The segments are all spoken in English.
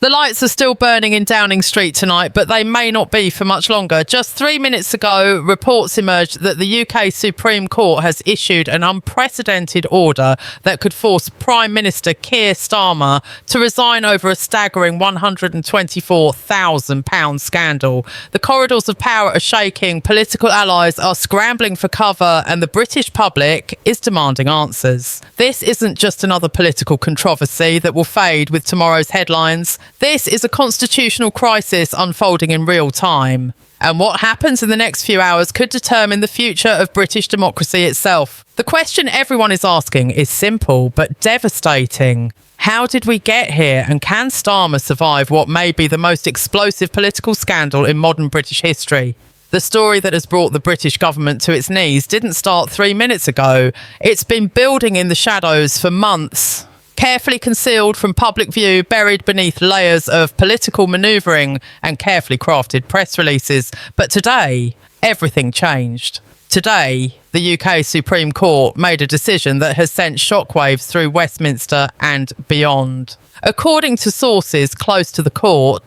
The lights are still burning in Downing Street tonight, but they may not be for much longer. Just 3 minutes ago, reports emerged that the UK Supreme Court has issued an unprecedented order that could force Prime Minister Keir Starmer to resign over a staggering £124,000 scandal. The corridors of power are shaking, political allies are scrambling for cover, and the British public is demanding answers. This isn't just another political controversy that will fade with tomorrow's headlines. This is a constitutional crisis unfolding in real time. And what happens in the next few hours could determine the future of British democracy itself. The question everyone is asking is simple but devastating. How did we get here, and can Starmer survive what may be the most explosive political scandal in modern British history? The story that has brought the British government to its knees didn't start 3 minutes ago. It's been building in the shadows for months. Carefully concealed from public view, buried beneath layers of political manoeuvring and carefully crafted press releases. But today, everything changed. Today, the UK Supreme Court made a decision that has sent shockwaves through Westminster and beyond. According to sources close to the court,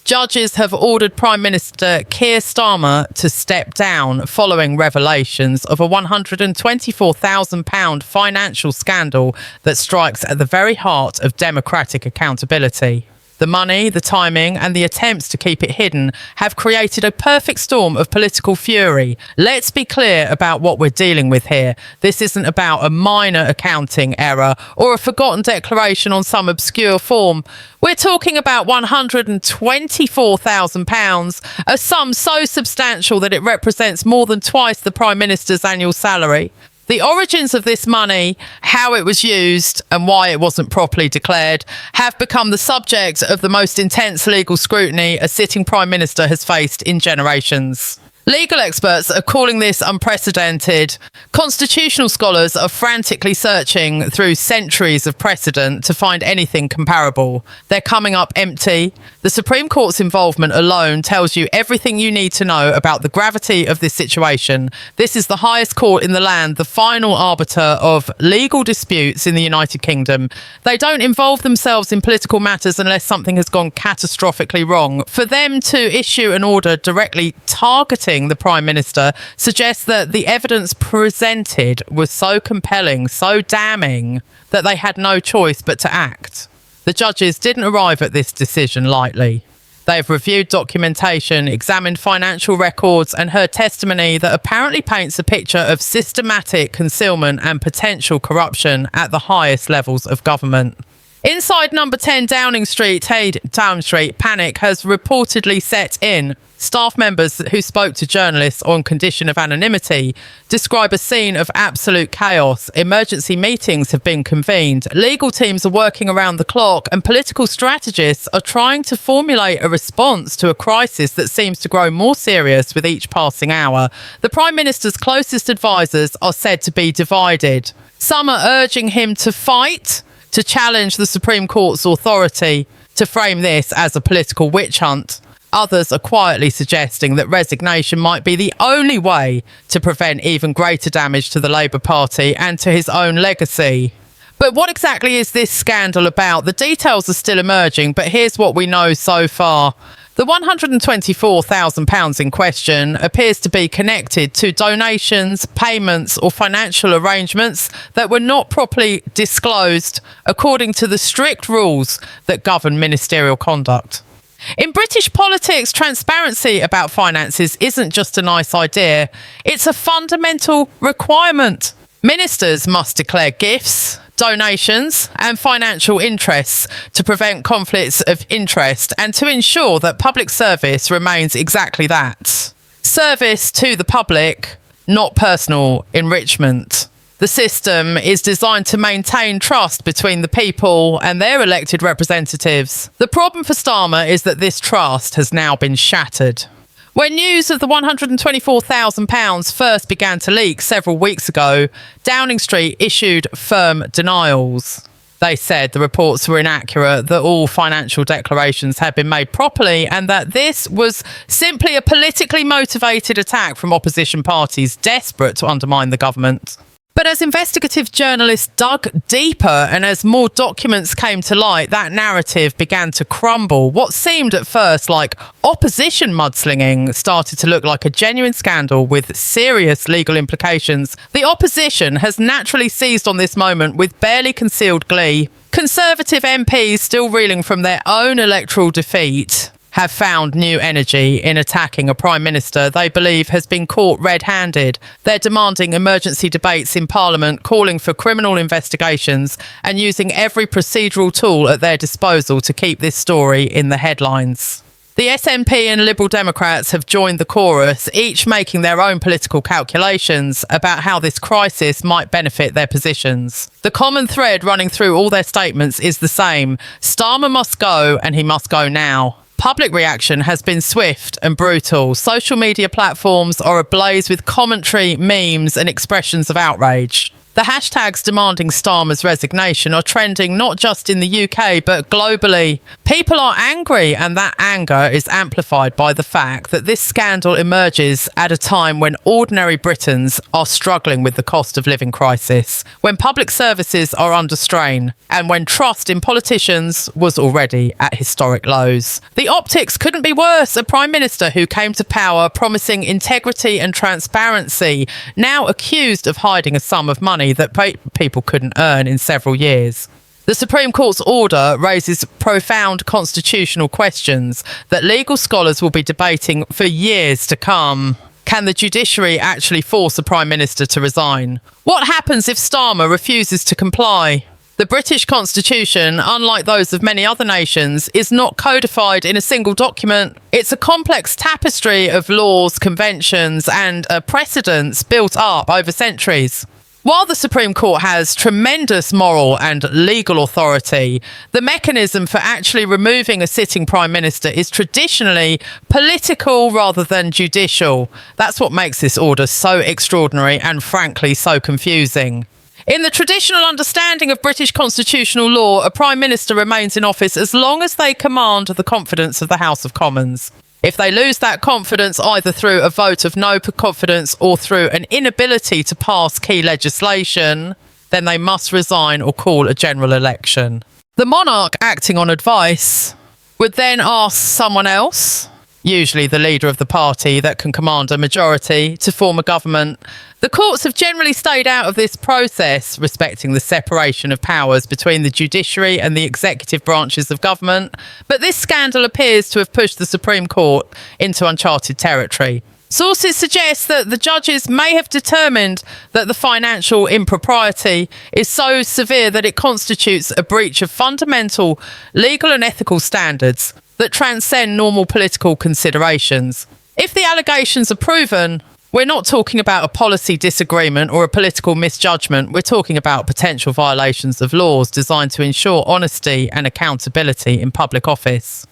judges have ordered Prime Minister Keir Starmer to step down following revelations of a £124,000 financial scandal that strikes at the very heart of democratic accountability. The money, the timing, and the attempts to keep it hidden have created a perfect storm of political fury. Let's be clear about what we're dealing with here. This isn't about a minor accounting error or a forgotten declaration on some obscure form. We're talking about £124,000, a sum so substantial that it represents more than twice the Prime Minister's annual salary. The origins of this money, how it was used, and why it wasn't properly declared have become the subject of the most intense legal scrutiny a sitting Prime Minister has faced in generations. Legal experts are calling this unprecedented. Constitutional scholars are frantically searching through centuries of precedent to find anything comparable. They're coming up empty. The Supreme Court's involvement alone tells you everything you need to know about the gravity of this situation. This is the highest court in the land, the final arbiter of legal disputes in the United Kingdom. They don't involve themselves in political matters unless something has gone catastrophically wrong. For them to issue an order directly targeting the Prime Minister suggests that the evidence presented was so compelling, so damning, that they had no choice but to act. The judges didn't arrive at this decision lightly. They've reviewed documentation, examined financial records, and heard testimony that apparently paints a picture of systematic concealment and potential corruption at the highest levels of government. Inside number 10 Downing Street, panic has reportedly set in. Staff members who spoke to journalists on condition of anonymity describe a scene of absolute chaos. Emergency meetings have been convened. Legal teams are working around the clock, and political strategists are trying to formulate a response to a crisis that seems to grow more serious with each passing hour. The Prime Minister's closest advisors are said to be divided. Some are urging him to fight, to challenge the Supreme Court's authority, to frame this as a political witch hunt. Others are quietly suggesting that resignation might be the only way to prevent even greater damage to the Labour Party and to his own legacy. But what exactly is this scandal about? The details are still emerging, but here's what we know so far. The £124,000 in question appears to be connected to donations, payments, or financial arrangements that were not properly disclosed according to the strict rules that govern ministerial conduct. In British politics, transparency about finances isn't just a nice idea, it's a fundamental requirement. Ministers must declare gifts, donations, and financial interests to prevent conflicts of interest and to ensure that public service remains exactly that. Service to the public, not personal enrichment. The system is designed to maintain trust between the people and their elected representatives. The problem for Starmer is that this trust has now been shattered. When news of the £124,000 first began to leak several weeks ago, Downing Street issued firm denials. They said the reports were inaccurate, that all financial declarations had been made properly, and that this was simply a politically motivated attack from opposition parties desperate to undermine the government. But as investigative journalists dug deeper and as more documents came to light, that narrative began to crumble. What seemed at first like opposition mudslinging started to look like a genuine scandal with serious legal implications. The opposition has naturally seized on this moment with barely concealed glee. Conservative MPs, still reeling from their own electoral defeat, have found new energy in attacking a Prime Minister they believe has been caught red-handed. They're demanding emergency debates in Parliament, calling for criminal investigations and using every procedural tool at their disposal to keep this story in the headlines. The SNP and Liberal Democrats have joined the chorus, each making their own political calculations about how this crisis might benefit their positions. The common thread running through all their statements is the same: Starmer must go, and he must go now. Public reaction has been swift and brutal. Social media platforms are ablaze with commentary, memes, and expressions of outrage. The hashtags demanding Starmer's resignation are trending not just in the UK but globally. People are angry, and that anger is amplified by the fact that this scandal emerges at a time when ordinary Britons are struggling with the cost of living crisis, when public services are under strain, and when trust in politicians was already at historic lows. The optics couldn't be worse. A Prime Minister who came to power promising integrity and transparency, now accused of hiding a sum of money that people couldn't earn in several years. The Supreme Court's order raises profound constitutional questions that legal scholars will be debating for years to come. Can the judiciary actually force a Prime Minister to resign? What happens if Starmer refuses to comply? The British Constitution, unlike those of many other nations, is not codified in a single document. It's a complex tapestry of laws, conventions, and precedents built up over centuries. While the Supreme Court has tremendous moral and legal authority, the mechanism for actually removing a sitting Prime Minister is traditionally political rather than judicial. That's what makes this order so extraordinary and frankly so confusing. In the traditional understanding of British constitutional law, a Prime Minister remains in office as long as they command the confidence of the House of Commons. If they lose that confidence either through a vote of no confidence or through an inability to pass key legislation, then they must resign or call a general election. The monarch, acting on advice, would then ask someone else, usually the leader of the party that can command a majority, to form a government. The courts have generally stayed out of this process, respecting the separation of powers between the judiciary and the executive branches of government, but this scandal appears to have pushed the Supreme Court into uncharted territory. Sources suggest that the judges may have determined that the financial impropriety is so severe that it constitutes a breach of fundamental legal and ethical standards that transcend normal political considerations. If the allegations are proven, we're not talking about a policy disagreement or a political misjudgment. We're talking about potential violations of laws designed to ensure honesty and accountability in public office.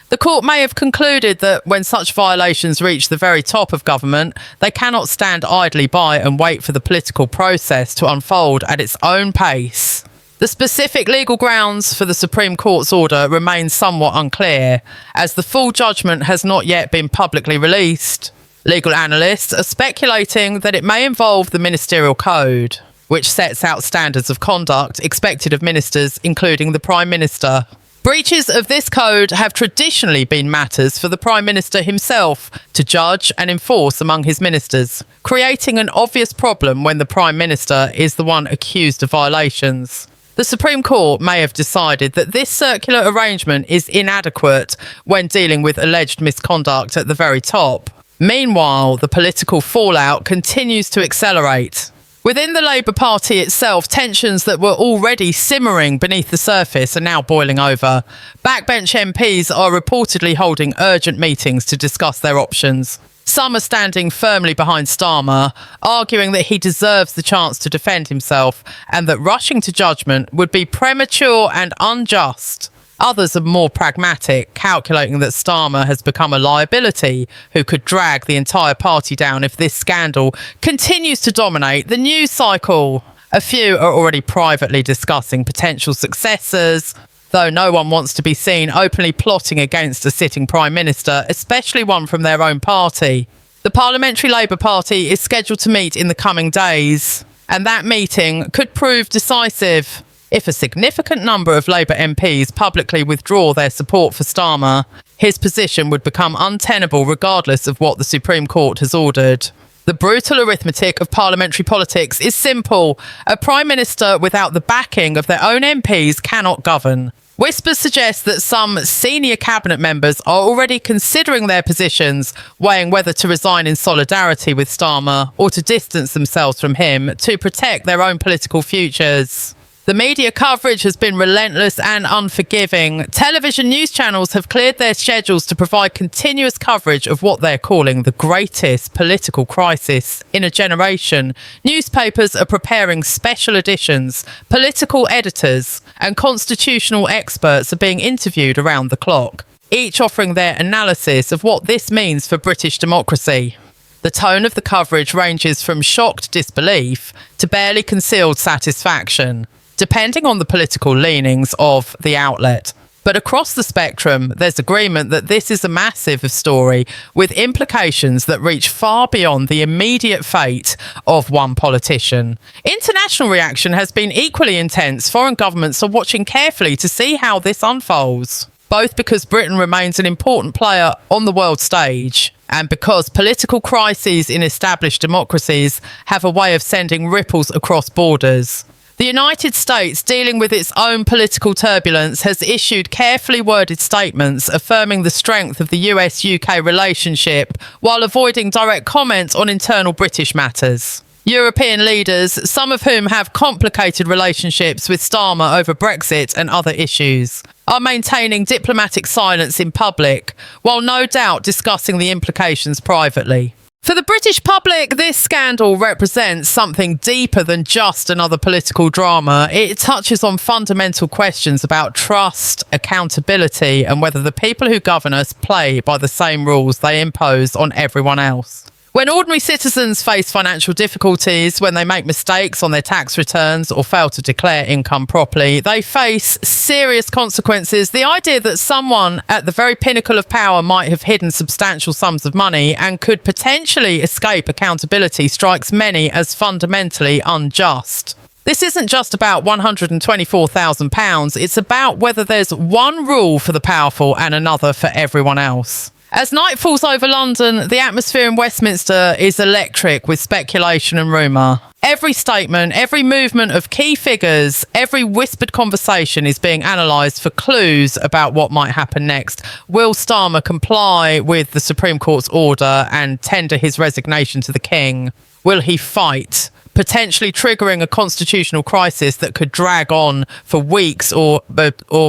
The court may have concluded that when such violations reach the very top of government, they cannot stand idly by and wait for the political process to unfold at its own pace. The specific legal grounds for the Supreme Court's order remain somewhat unclear, as the full judgment has not yet been publicly released. Legal analysts are speculating that it may involve the Ministerial Code, which sets out standards of conduct expected of ministers, including the Prime Minister. Breaches of this code have traditionally been matters for the Prime Minister himself to judge and enforce among his ministers, creating an obvious problem when the Prime Minister is the one accused of violations. The Supreme Court may have decided that this circular arrangement is inadequate when dealing with alleged misconduct at the very top. Meanwhile, the political fallout continues to accelerate. Within the Labour Party itself, tensions that were already simmering beneath the surface are now boiling over. Backbench MPs are reportedly holding urgent meetings to discuss their options. Some are standing firmly behind Starmer, arguing that he deserves the chance to defend himself and that rushing to judgment would be premature and unjust. Others are more pragmatic, calculating that Starmer has become a liability who could drag the entire party down if this scandal continues to dominate the news cycle. A few are already privately discussing potential successors, though no one wants to be seen openly plotting against a sitting Prime Minister, especially one from their own party. The Parliamentary Labour Party is scheduled to meet in the coming days. and that meeting could prove decisive. If a significant number of Labour MPs publicly withdraw their support for Starmer, his position would become untenable regardless of what the Supreme Court has ordered. The brutal arithmetic of parliamentary politics is simple. A Prime Minister without the backing of their own MPs cannot govern. Whispers suggest that some senior cabinet members are already considering their positions, weighing whether to resign in solidarity with Starmer or to distance themselves from him to protect their own political futures. The media coverage has been relentless and unforgiving. Television news channels have cleared their schedules to provide continuous coverage of what they're calling the greatest political crisis in a generation. Newspapers are preparing special editions. Political editors and constitutional experts are being interviewed around the clock, each offering their analysis of what this means for British democracy. The tone of the coverage ranges from shocked disbelief to barely concealed satisfaction, depending on the political leanings of the outlet. But across the spectrum, there's agreement that this is a massive story with implications that reach far beyond the immediate fate of one politician. International reaction has been equally intense. Foreign governments are watching carefully to see how this unfolds, both because Britain remains an important player on the world stage and because political crises in established democracies have a way of sending ripples across borders. The United States, dealing with its own political turbulence, has issued carefully worded statements affirming the strength of the US-UK relationship while avoiding direct comment on internal British matters. European leaders, some of whom have complicated relationships with Starmer over Brexit and other issues, are maintaining diplomatic silence in public, while no doubt discussing the implications privately. For the British public, this scandal represents something deeper than just another political drama. It touches on fundamental questions about trust, accountability, and whether the people who govern us play by the same rules they impose on everyone else. When ordinary citizens face financial difficulties, when they make mistakes on their tax returns or fail to declare income properly, they face serious consequences. The idea that someone at the very pinnacle of power might have hidden substantial sums of money and could potentially escape accountability strikes many as fundamentally unjust. This isn't just about £124,000, it's about whether there's one rule for the powerful and another for everyone else. As night falls over London, the atmosphere in Westminster is electric with speculation and rumour. Every statement, every movement of key figures, every whispered conversation is being analysed for clues about what might happen next. Will Starmer comply with the Supreme Court's order and tender his resignation to the King? Will he fight, potentially triggering a constitutional crisis that could drag on for weeks or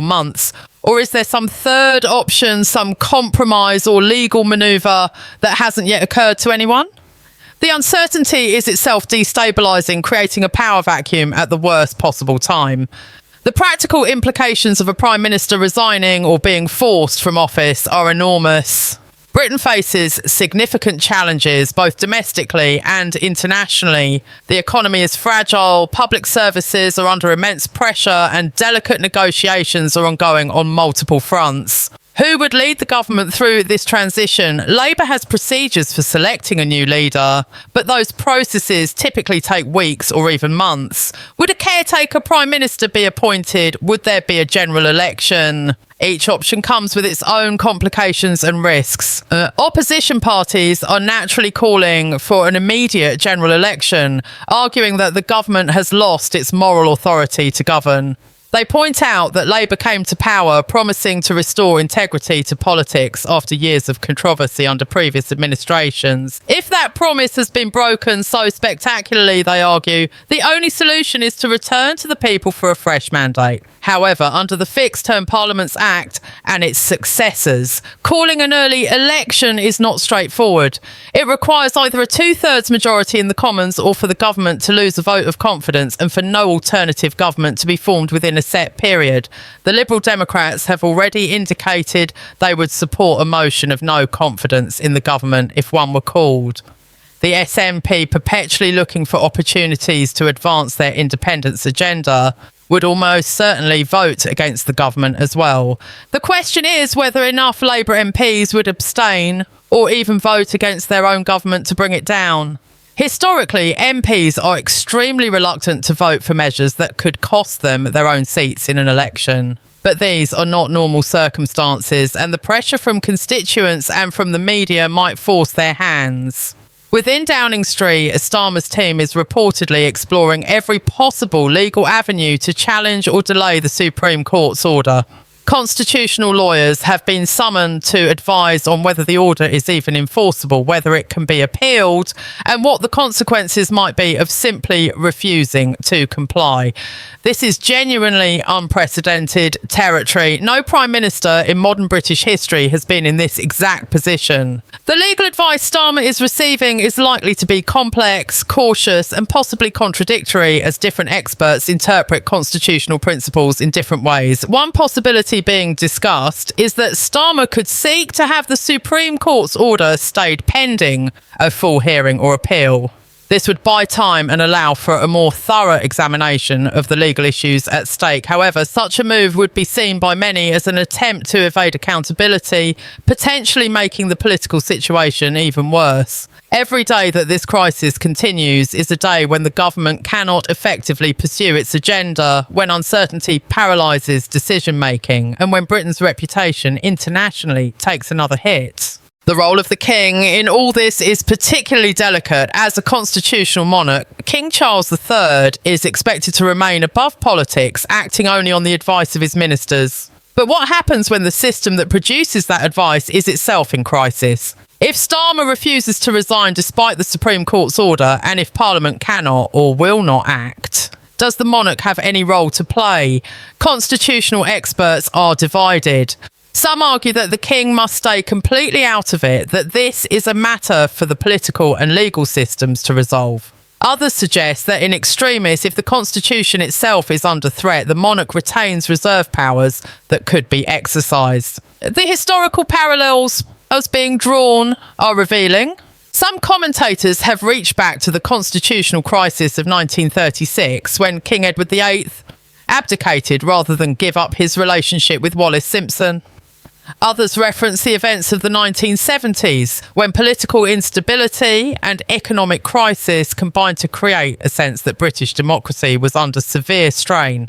months? Or is there some third option, some compromise or legal manoeuvre that hasn't yet occurred to anyone? The uncertainty is itself destabilising, creating a power vacuum at the worst possible time. The practical implications of a Prime Minister resigning or being forced from office are enormous. Britain faces significant challenges, both domestically and internationally. The economy is fragile, public services are under immense pressure, and delicate negotiations are ongoing on multiple fronts. Who would lead the government through this transition? Labour has procedures for selecting a new leader, but those processes typically take weeks or even months. Would a caretaker Prime Minister be appointed? Would there be a general election? Each option comes with its own complications and risks. Opposition parties are naturally calling for an immediate general election, arguing that the government has lost its moral authority to govern. They point out that Labour came to power promising to restore integrity to politics after years of controversy under previous administrations. If that promise has been broken so spectacularly, they argue, the only solution is to return to the people for a fresh mandate. However, under the Fixed Term Parliaments Act and its successors, calling an early election is not straightforward. It requires either a two-thirds majority in the Commons or for the government to lose a vote of confidence and for no alternative government to be formed within a set period. The Liberal Democrats have already indicated they would support a motion of no confidence in the government if one were called. The SNP, perpetually looking for opportunities to advance their independence agenda, would almost certainly vote against the government as well. The question is whether enough Labour MPs would abstain or even vote against their own government to bring it down. Historically, MPs are extremely reluctant to vote for measures that could cost them their own seats in an election. But these are not normal circumstances, and the pressure from constituents and from the media might force their hands. Within Downing Street, Starmer's team is reportedly exploring every possible legal avenue to challenge or delay the Supreme Court's order. Constitutional lawyers have been summoned to advise on whether the order is even enforceable, whether it can be appealed, and what the consequences might be of simply refusing to comply. This is genuinely unprecedented territory. No Prime Minister in modern British history has been in this exact position. The legal advice Starmer is receiving is likely to be complex, cautious, and possibly contradictory as different experts interpret constitutional principles in different ways. One possibility being discussed is that Starmer could seek to have the Supreme Court's order stayed pending a full hearing or appeal. This would buy time and allow for a more thorough examination of the legal issues at stake. However, such a move would be seen by many as an attempt to evade accountability, potentially making the political situation even worse. Every day that this crisis continues is a day when the government cannot effectively pursue its agenda, when uncertainty paralyses decision-making, and when Britain's reputation internationally takes another hit. The role of the King in all this is particularly delicate. As a constitutional monarch, King Charles III is expected to remain above politics, acting only on the advice of his ministers. But what happens when the system that produces that advice is itself in crisis? If Starmer refuses to resign despite the Supreme Court's order, and if Parliament cannot or will not act, does the monarch have any role to play? Constitutional experts are divided. Some argue that the King must stay completely out of it, that this is a matter for the political and legal systems to resolve. Others suggest that in extremis, if the Constitution itself is under threat, the monarch retains reserve powers that could be exercised. The historical parallels as being drawn are revealing. Some commentators have reached back to the constitutional crisis of 1936, when King Edward VIII abdicated rather than give up his relationship with Wallis Simpson. Others reference the events of the 1970s, when political instability and economic crisis combined to create a sense that British democracy was under severe strain.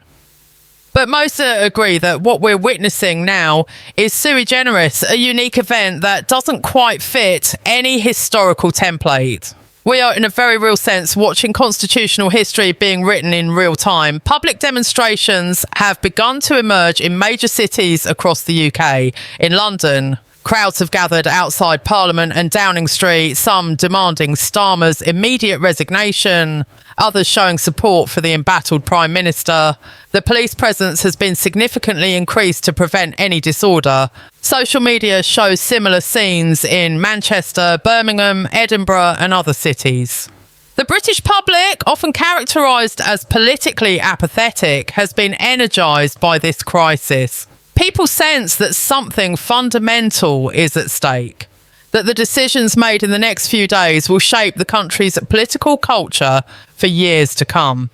But most agree that what we're witnessing now is sui generis, a unique event that doesn't quite fit any historical template. We are, in a very real sense, watching constitutional history being written in real time. Public demonstrations have begun to emerge in major cities across the UK. In London, crowds have gathered outside Parliament and Downing Street, some demanding Starmer's immediate resignation, others showing support for the embattled Prime Minister. The police presence has been significantly increased to prevent any disorder. Social media shows similar scenes in Manchester, Birmingham, Edinburgh, and other cities. The British public, often characterised as politically apathetic, has been energised by this crisis. People sense that something fundamental is at stake, that the decisions made in the next few days will shape the country's political culture for years to come.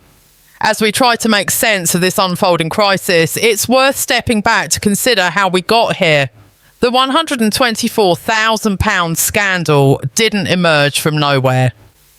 As we try to make sense of this unfolding crisis, it's worth stepping back to consider how we got here. The £124,000 scandal didn't emerge from nowhere.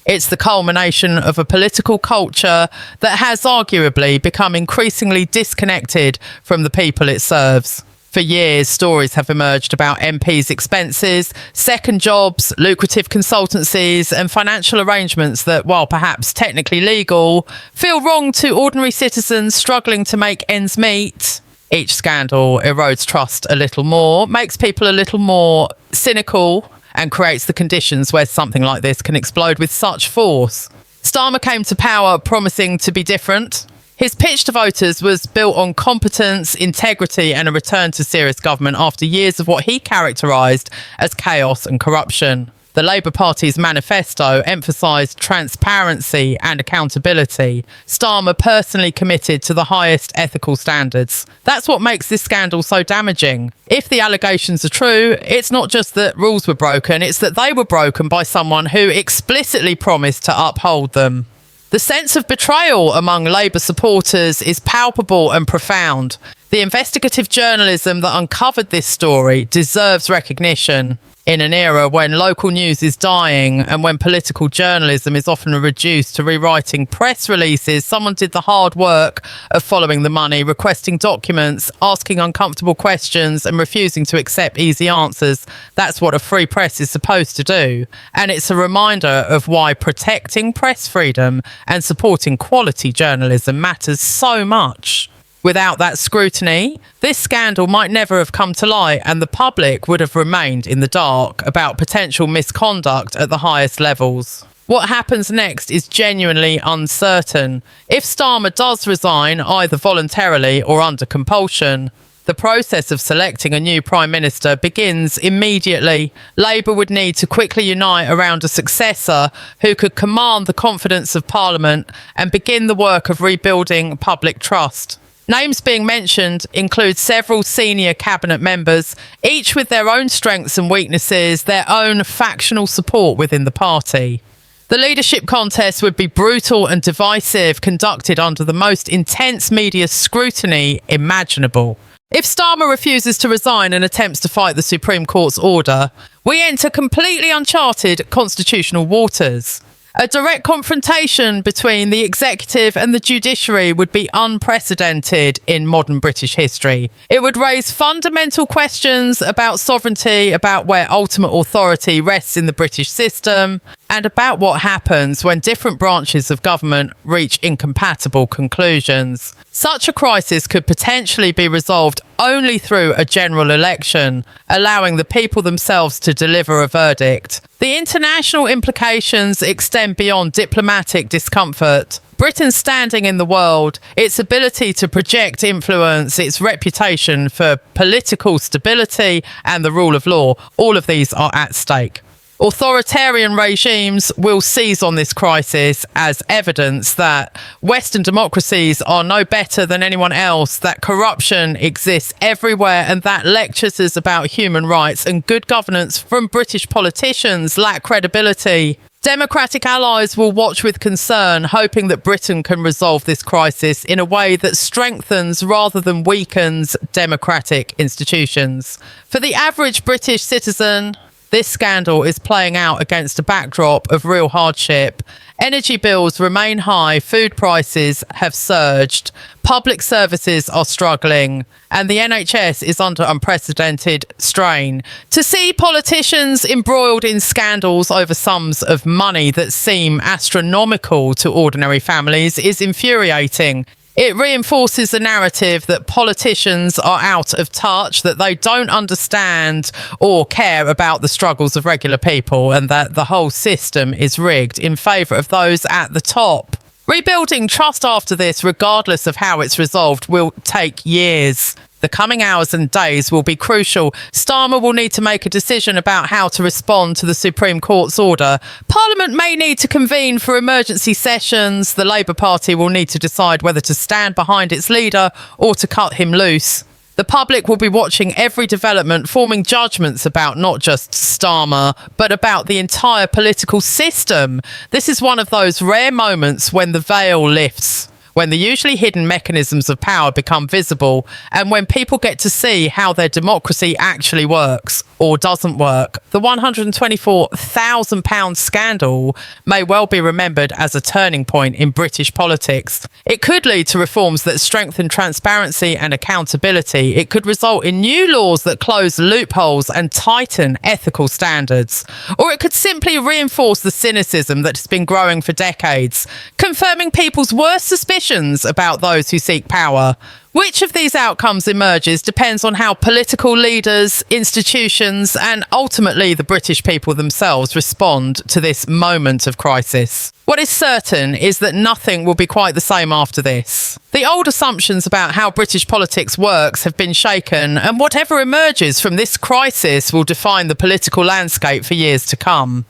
It's the culmination of a political culture that has arguably become increasingly disconnected from the people it serves. For years, stories have emerged about MPs' expenses, second jobs, lucrative consultancies, and financial arrangements that, while perhaps technically legal, feel wrong to ordinary citizens struggling to make ends meet. Each scandal erodes trust a little more, makes people a little more cynical, and creates the conditions where something like this can explode with such force. Starmer came to power promising to be different. His pitch to voters was built on competence, integrity, and a return to serious government after years of what he characterised as chaos and corruption. The Labour Party's manifesto emphasised transparency and accountability. Starmer personally committed to the highest ethical standards. That's what makes this scandal so damaging. If the allegations are true, it's not just that rules were broken, it's that they were broken by someone who explicitly promised to uphold them. The sense of betrayal among Labour supporters is palpable and profound. The investigative journalism that uncovered this story deserves recognition. In an era when local news is dying and when political journalism is often reduced to rewriting press releases, someone did the hard work of following the money, requesting documents, asking uncomfortable questions and refusing to accept easy answers. That's what a free press is supposed to do. And it's a reminder of why protecting press freedom and supporting quality journalism matters so much. Without that scrutiny, this scandal might never have come to light and the public would have remained in the dark about potential misconduct at the highest levels. What happens next is genuinely uncertain. If Starmer does resign, either voluntarily or under compulsion, the process of selecting a new Prime Minister begins immediately. Labour would need to quickly unite around a successor who could command the confidence of Parliament and begin the work of rebuilding public trust. Names being mentioned include several senior cabinet members, each with their own strengths and weaknesses, their own factional support within the party. The leadership contest would be brutal and divisive, conducted under the most intense media scrutiny imaginable. If Starmer refuses to resign and attempts to fight the Supreme Court's order, we enter completely uncharted constitutional waters. A direct confrontation between the executive and the judiciary would be unprecedented in modern British history. It would raise fundamental questions about sovereignty, about where ultimate authority rests in the British system, and about what happens when different branches of government reach incompatible conclusions. Such a crisis could potentially be resolved only through a general election, allowing the people themselves to deliver a verdict. The international implications extend beyond diplomatic discomfort. Britain's standing in the world, its ability to project influence, its reputation for political stability and the rule of law, all of these are at stake. Authoritarian regimes will seize on this crisis as evidence that Western democracies are no better than anyone else, that corruption exists everywhere, and that lectures about human rights and good governance from British politicians lack credibility. Democratic allies will watch with concern, hoping that Britain can resolve this crisis in a way that strengthens rather than weakens democratic institutions. For the average British citizen, this scandal is playing out against a backdrop of real hardship. Energy bills remain high, food prices have surged, public services are struggling, and the NHS is under unprecedented strain. To see politicians embroiled in scandals over sums of money that seem astronomical to ordinary families is infuriating. It reinforces the narrative that politicians are out of touch, that they don't understand or care about the struggles of regular people, and that the whole system is rigged in favour of those at the top. Rebuilding trust after this, regardless of how it's resolved, will take years. The coming hours and days will be crucial. Starmer will need to make a decision about how to respond to the Supreme Court's order. Parliament may need to convene for emergency sessions. The Labour Party will need to decide whether to stand behind its leader or to cut him loose. The public will be watching every development, forming judgments about not just Starmer, but about the entire political system. This is one of those rare moments when the veil lifts, when the usually hidden mechanisms of power become visible, and when people get to see how their democracy actually works or doesn't work. The £124,000 scandal may well be remembered as a turning point in British politics. It could lead to reforms that strengthen transparency and accountability. It could result in new laws that close loopholes and tighten ethical standards. Or it could simply reinforce the cynicism that has been growing for decades, confirming people's worst suspicions about those who seek power. Which of these outcomes emerges depends on how political leaders, institutions, and ultimately the British people themselves respond to this moment of crisis. What is certain is that nothing will be quite the same after this. The old assumptions about how British politics works have been shaken, and whatever emerges from this crisis will define the political landscape for years to come.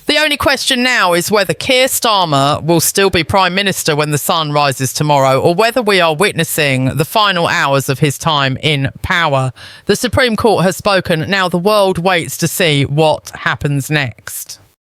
The only question now is whether Keir Starmer will still be Prime Minister when the sun rises tomorrow, or whether we are witnessing the final hours of his time in power. The Supreme Court has spoken. Now the world waits to see what happens next.